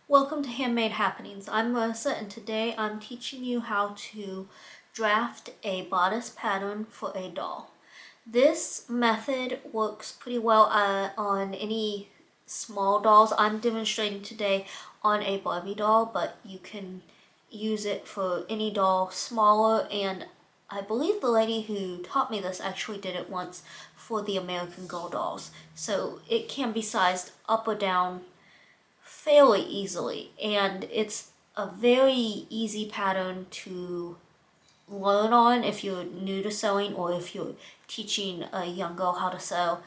Welcome to Handmade Happenings. I'm Melissa and today I'm teaching you how to draft a bodice pattern for a doll. This method works pretty well on any small dolls. I'm demonstrating today on a Barbie doll, but you can use it for any doll smaller, and I believe the lady who taught me this actually did it once for the American Girl dolls. So it can be sized up or down fairly easily, and it's a very easy pattern to learn on if you're new to sewing or if you're teaching a young girl how to sew.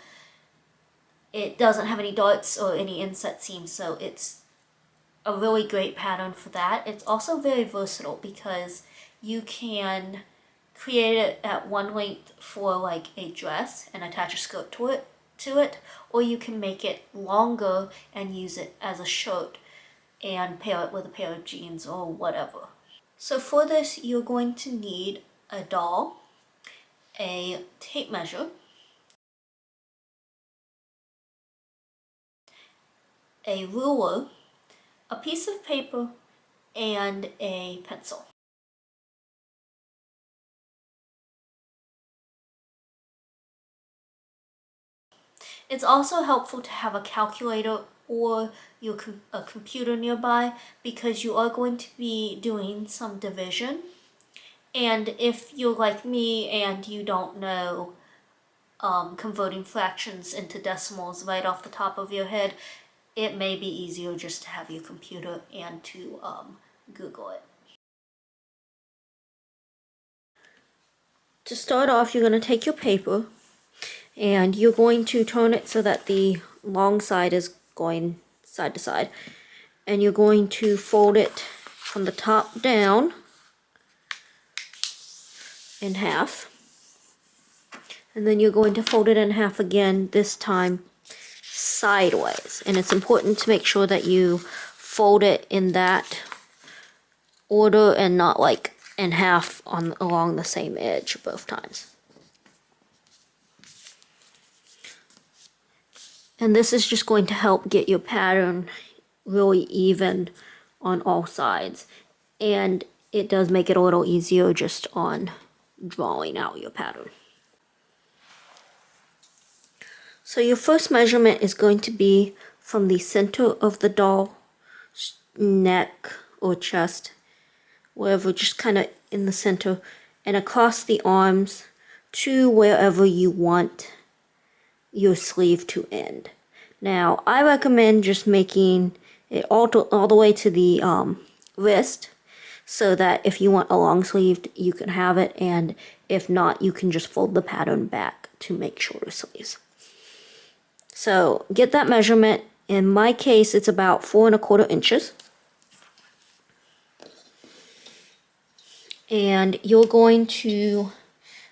It doesn't have any darts or any inset seams, so it's a really great pattern for that. It's also very versatile because you can create it at one length for like a dress and attach a skirt to it, or you can make it longer and use it as a shirt and pair it with a pair of jeans or whatever. So for this, you're going to need a doll, a tape measure, a ruler, a piece of paper, and a pencil. It's also helpful to have a calculator or a computer nearby because you are going to be doing some division. And if you're like me and you don't know converting fractions into decimals right off the top of your head, it may be easier just to have your computer and to Google it. To start off, you're going to take your paper and you're going to turn it so that the long side is going side to side. And you're going to fold it from the top down in half. And then you're going to fold it in half again, this time sideways. And it's important to make sure that you fold it in that order and not like in half along the same edge both times. And this is just going to help get your pattern really even on all sides. And it does make it a little easier just on drawing out your pattern. So your first measurement is going to be from the center of the doll neck or chest, wherever, just kind of in the center, and across the arms to wherever you want your sleeve to end. Now, I recommend just making it all the way to the wrist, so that if you want a long sleeve, you can have it, and if not, you can just fold the pattern back to make shorter sleeves. So get that measurement. In my case, it's about 4 1/4 inches. And you're going to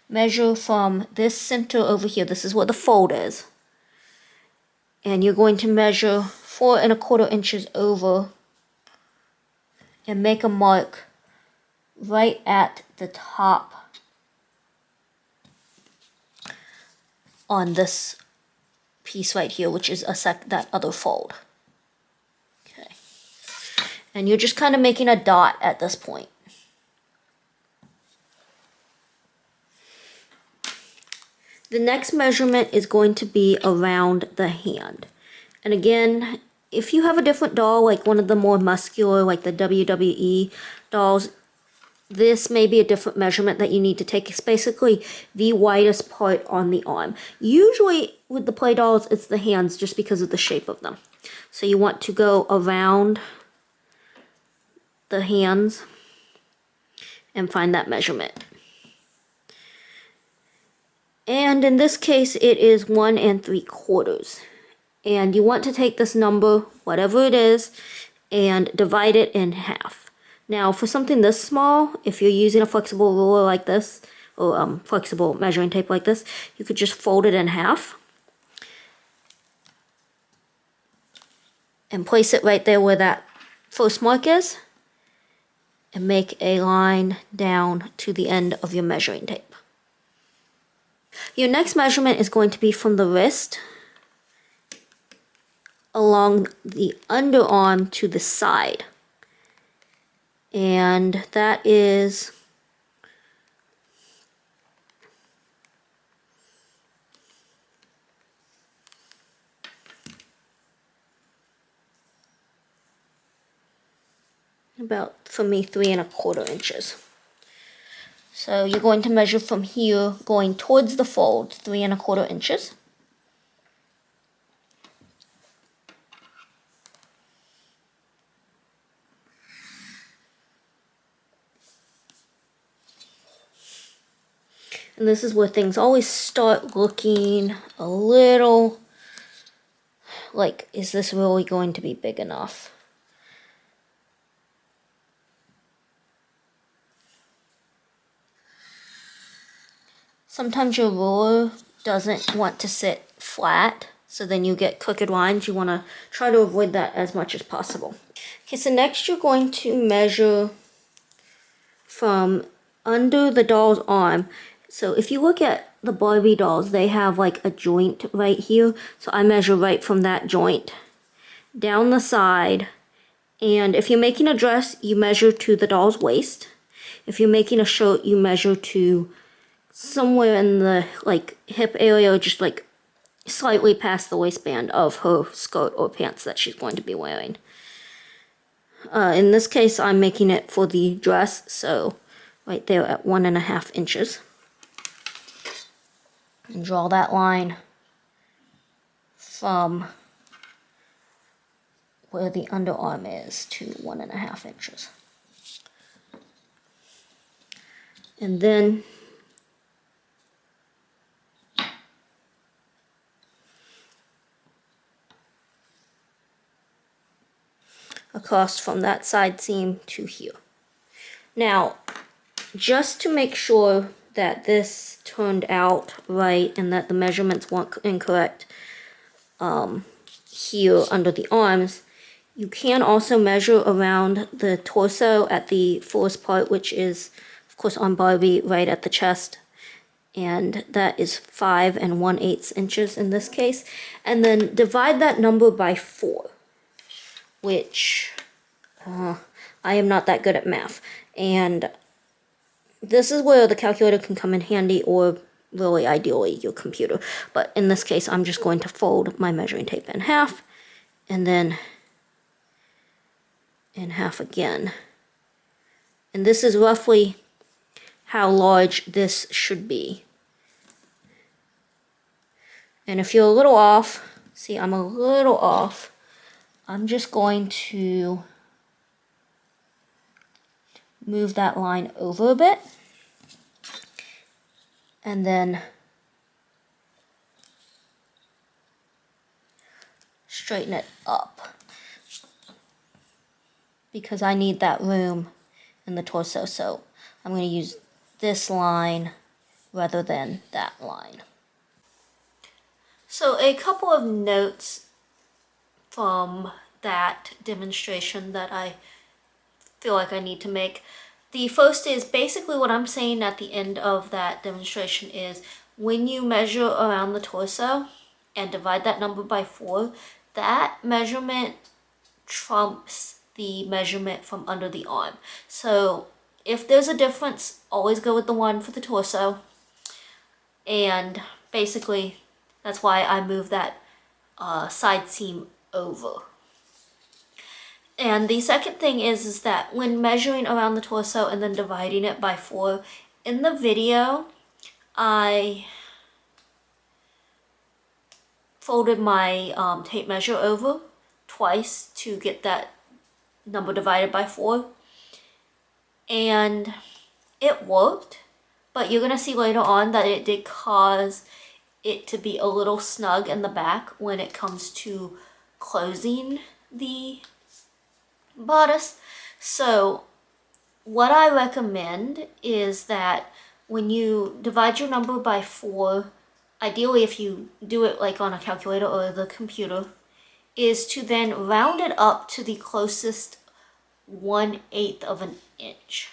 measure from this center over here. This is where the fold is. And you're going to measure 4 1/4 inches over and make a mark right at the top on this piece right here, which is that other fold. Okay. And you're just kind of making a dot at this point. The next measurement is going to be around the hand. And again, if you have a different doll, like one of the more muscular, like the WWE dolls, this may be a different measurement that you need to take. It's basically the widest part on the arm. Usually with the play dolls, it's the hands just because of the shape of them. So you want to go around the hands and find that measurement. And in this case, it is 1 3/4. And you want to take this number, whatever it is, and divide it in half. Now, for something this small, if you're using a flexible ruler like this, or flexible measuring tape like this, you could just fold it in half and place it right there where that first mark is, and make a line down to the end of your measuring tape. Your next measurement is going to be from the wrist along the underarm to the side. And that is about, for me, 3¼ inches. So you're going to measure from here, going towards the fold, 3¼ inches. And this is where things always start looking a little like, is this really going to be big enough? Sometimes your ruler doesn't want to sit flat, so then you get crooked lines. You want to try to avoid that as much as possible. Okay, so next you're going to measure from under the doll's arm. So if you look at the Barbie dolls, they have like a joint right here. So I measure right from that joint down the side. And if you're making a dress, you measure to the doll's waist. If you're making a shirt, you measure to somewhere in the like hip area, or just like slightly past the waistband of her skirt or pants that she's going to be wearing. In this case, I'm making it for the dress, so right there at 1½ inches. And draw that line from where the underarm is to 1½ inches. And then across from that side seam to here. Now, just to make sure that this turned out right and that the measurements weren't incorrect here under the arms, you can also measure around the torso at the fullest part, which is, of course, on Barbie right at the chest. And that is 5 1/8 inches in this case. And then divide that number by 4, which I am not that good at math. And this is where the calculator can come in handy, or really ideally your computer. But in this case, I'm just going to fold my measuring tape in half, and then in half again. And this is roughly how large this should be. And if you're a little off, see, I'm a little off, I'm just going to move that line over a bit, and then straighten it up, because I need that room in the torso, so I'm going to use this line rather than that line. So a couple of notes from that demonstration that I feel like I need to make. The first is basically what I'm saying at the end of that demonstration is when you measure around the torso and divide that number by 4, that measurement trumps the measurement from under the arm. So if there's a difference, always go with the one for the torso. And basically, that's why I moved that side seam over. And the second thing is that when measuring around the torso and then dividing it by 4, in the video, I folded my tape measure over twice to get that number divided by 4. And it worked, but you're going to see later on that it did cause it to be a little snug in the back when it comes to closing the bodice. So what I recommend is that when you divide your number by 4, ideally if you do it like on a calculator or the computer, is to then round it up to the closest 1/8 of an inch.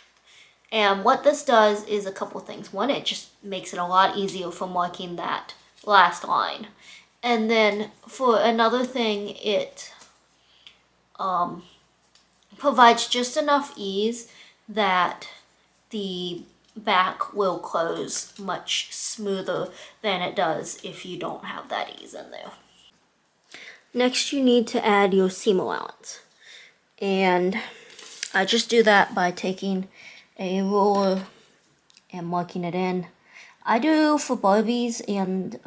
And what this does is a couple things. One, it just makes it a lot easier for marking that last line. And then for another thing, it provides just enough ease that the back will close much smoother than it does if you don't have that ease in there. Next, you need to add your seam allowance. And I just do that by taking a ruler and marking it in. I do for Barbies and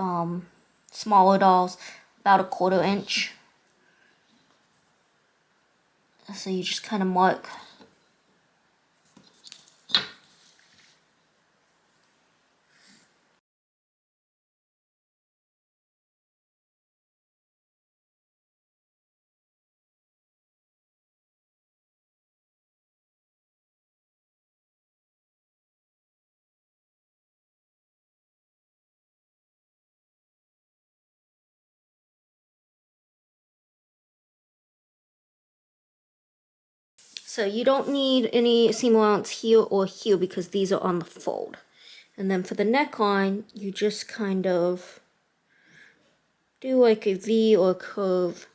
smaller dolls about 1/4 inch. So you just kind of mark. So you don't need any seam allowance here or here because these are on the fold. And then for the neckline, you just kind of do like a V or a curve.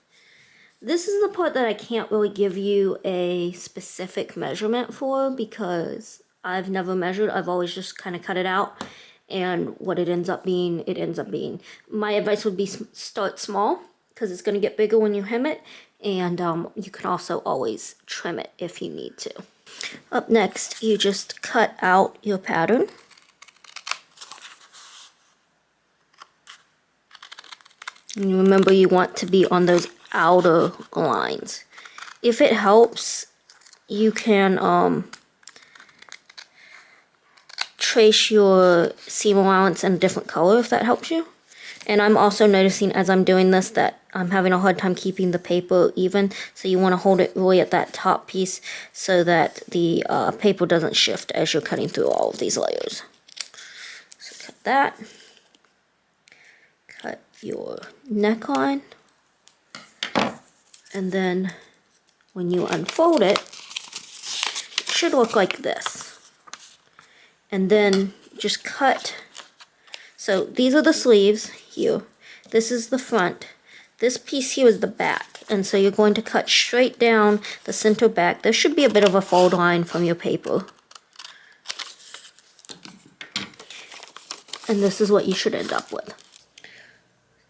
This is the part that I can't really give you a specific measurement for because I've never measured. I've always just kind of cut it out. And what it ends up being, it ends up being. My advice would be start small because it's going to get bigger when you hem it. And you can also always trim it if you need to. Up next, you just cut out your pattern. And remember, you want to be on those outer lines. If it helps, you can trace your seam allowance in a different color if that helps you. And I'm also noticing as I'm doing this that I'm having a hard time keeping the paper even. So you want to hold it really at that top piece so that the paper doesn't shift as you're cutting through all of these layers. So cut that. Cut your neckline. And then when you unfold it, it should look like this. And then just cut. So these are the sleeves here. This is the front. This piece here is the back. And so you're going to cut straight down the center back. There should be a bit of a fold line from your paper. And this is what you should end up with.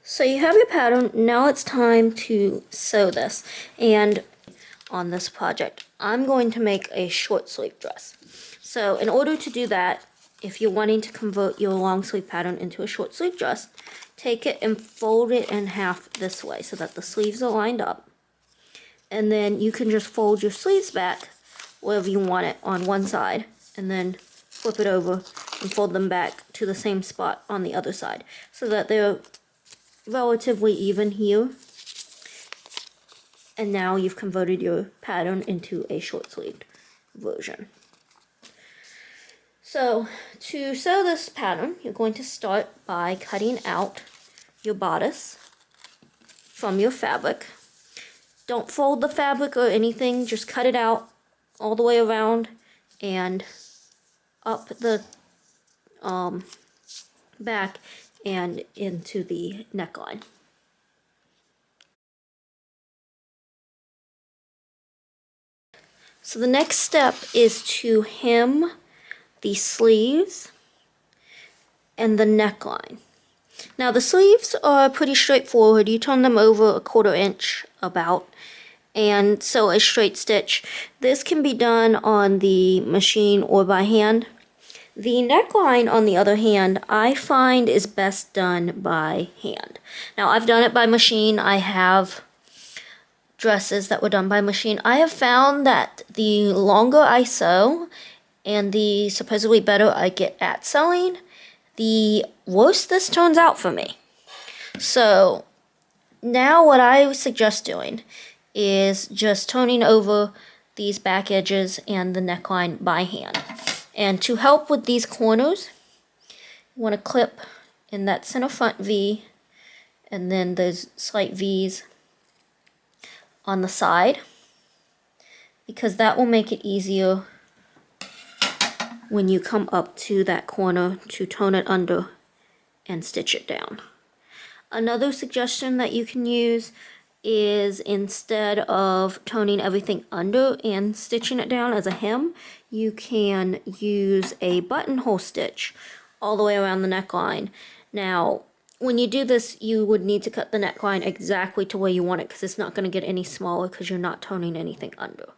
So you have your pattern. Now it's time to sew this. And on this project, I'm going to make a short sleeve dress. So in order to do that, if you're wanting to convert your long sleeve pattern into a short sleeve dress, take it and fold it in half this way so that the sleeves are lined up. And then you can just fold your sleeves back wherever you want it on one side, and then flip it over and fold them back to the same spot on the other side so that they're relatively even here. And now you've converted your pattern into a short sleeved version. So to sew this pattern, you're going to start by cutting out your bodice from your fabric. Don't fold the fabric or anything, just cut it out all the way around and up the back and into the neckline. So the next step is to hem the sleeves and the neckline. Now the sleeves are pretty straightforward. You turn them over 1/4 inch about and sew a straight stitch. This can be done on the machine or by hand. The neckline, on the other hand, I find is best done by hand. Now I've done it by machine. I have dresses that were done by machine. I have found that the longer I sew and the supposedly better I get at sewing, the worse this turns out for me. So now what I suggest doing is just turning over these back edges and the neckline by hand. And to help with these corners, you want to clip in that center front V and then those slight V's on the side, because that will make it easier when you come up to that corner to turn it under and stitch it down. Another suggestion that you can use is instead of toning everything under and stitching it down as a hem, you can use a buttonhole stitch all the way around the neckline. Now, when you do this, you would need to cut the neckline exactly to where you want it because it's not going to get any smaller because you're not toning anything under.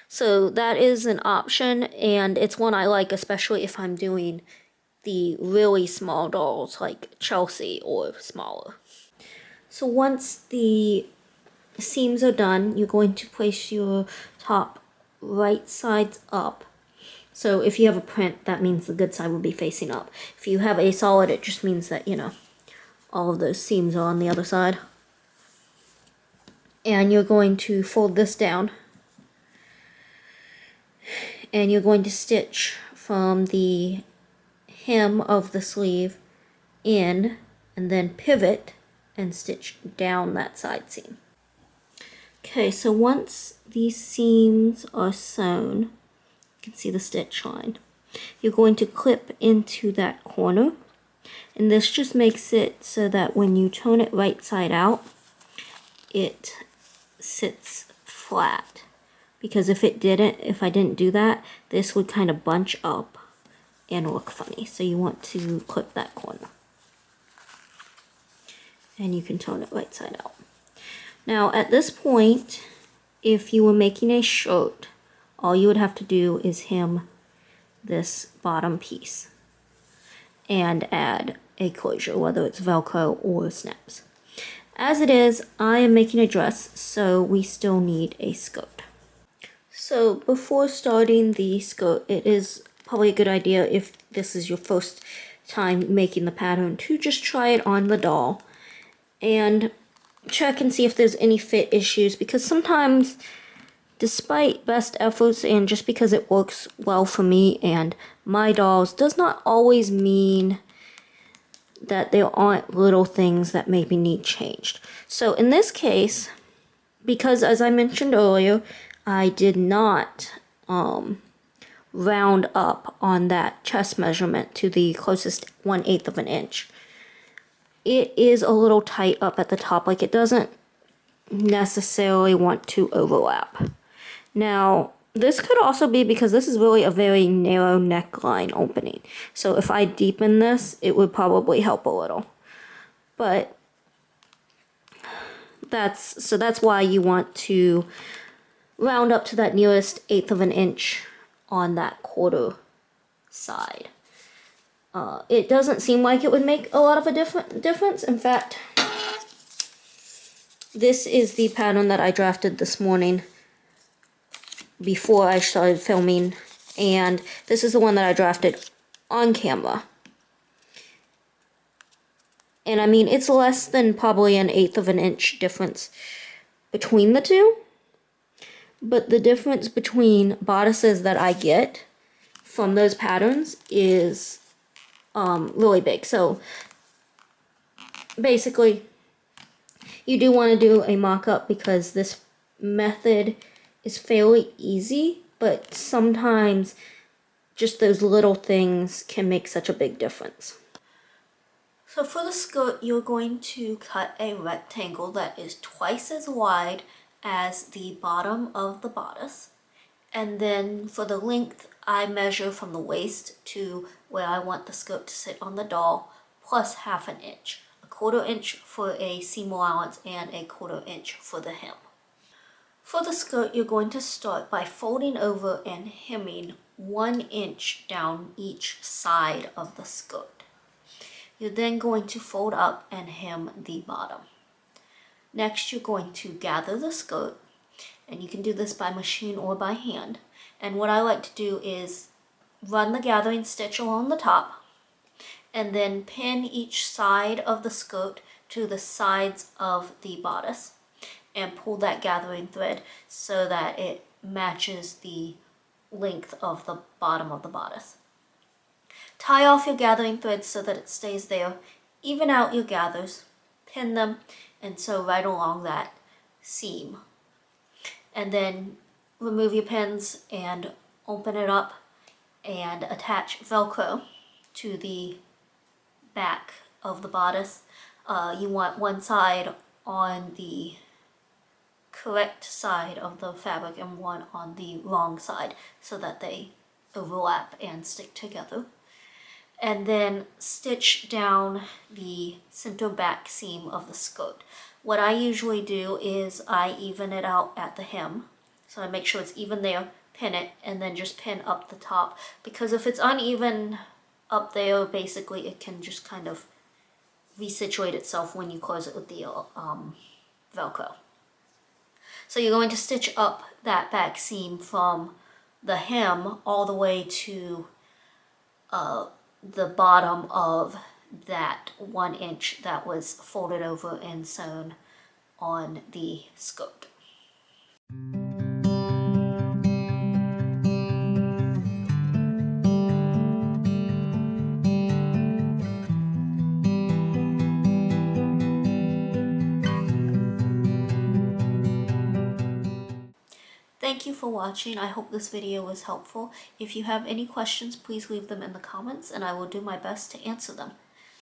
So that is an option, and it's one I like, especially if I'm doing the really small dolls like Chelsea or smaller. So once the seams are done, you're going to place your top right sides up. So if you have a print, that means the good side will be facing up. If you have a solid, it just means that, you know, all of those seams are on the other side. And you're going to fold this down. And you're going to stitch from the hem of the sleeve in, and then pivot and stitch down that side seam. Okay, so once these seams are sewn, you can see the stitch line. You're going to clip into that corner, and this just makes it so that when you turn it right side out, it sits flat. Because if I didn't do that, this would kind of bunch up and look funny. So you want to clip that corner. And you can turn it right side out. Now at this point, if you were making a shirt, all you would have to do is hem this bottom piece and add a closure, whether it's Velcro or snaps. As it is, I am making a dress, so we still need a skirt. So before starting the skirt, it is probably a good idea, if this is your first time making the pattern, to just try it on the doll and check and see if there's any fit issues, because sometimes, despite best efforts and just because it works well for me and my dolls, does not always mean that there aren't little things that maybe need changed. So in this case, because as I mentioned earlier, I did not round up on that chest measurement to the closest 1/8 of an inch. It is a little tight up at the top, like it doesn't necessarily want to overlap. Now, this could also be because this is really a very narrow neckline opening. So if I deepen this, it would probably help a little. But that's why you want to round up to that nearest 1/8 of an inch on that quarter side. It doesn't seem like it would make a lot of a difference. In fact, this is the pattern that I drafted this morning before I started filming, and this is the one that I drafted on camera. And I mean, it's less than probably 1/8 of an inch difference between the two, but the difference between bodices that I get from those patterns is really big. So basically, you do want to do a mock-up because this method is fairly easy, but sometimes just those little things can make such a big difference. So for the skirt, you're going to cut a rectangle that is twice as wide as the bottom of the bodice. And then for the length, I measure from the waist to where I want the skirt to sit on the doll, plus 1/2 inch. 1/4 inch for a seam allowance and 1/4 inch for the hem. For the skirt, you're going to start by folding over and hemming 1 inch down each side of the skirt. You're then going to fold up and hem the bottom. Next, you're going to gather the skirt, and you can do this by machine or by hand. And what I like to do is run the gathering stitch along the top, and then pin each side of the skirt to the sides of the bodice, and pull that gathering thread so that it matches the length of the bottom of the bodice. Tie off your gathering threads so that it stays there. Even out your gathers, pin them, and sew right along that seam. And then remove your pins and open it up and attach Velcro to the back of the bodice. You want one side on the correct side of the fabric and one on the wrong side so that they overlap and stick together. And then stitch down the center back seam of the skirt. What I usually do is I even it out at the hem. So I make sure it's even there, pin it, and then just pin up the top. Because if it's uneven up there, basically it can just kind of resituate itself when you close it with the Velcro. So you're going to stitch up that back seam from the hem all the way to the bottom of that 1 inch that was folded over and sewn on the skirt. Thank you for watching. I hope this video was helpful. If you have any questions, please leave them in the comments and I will do my best to answer them.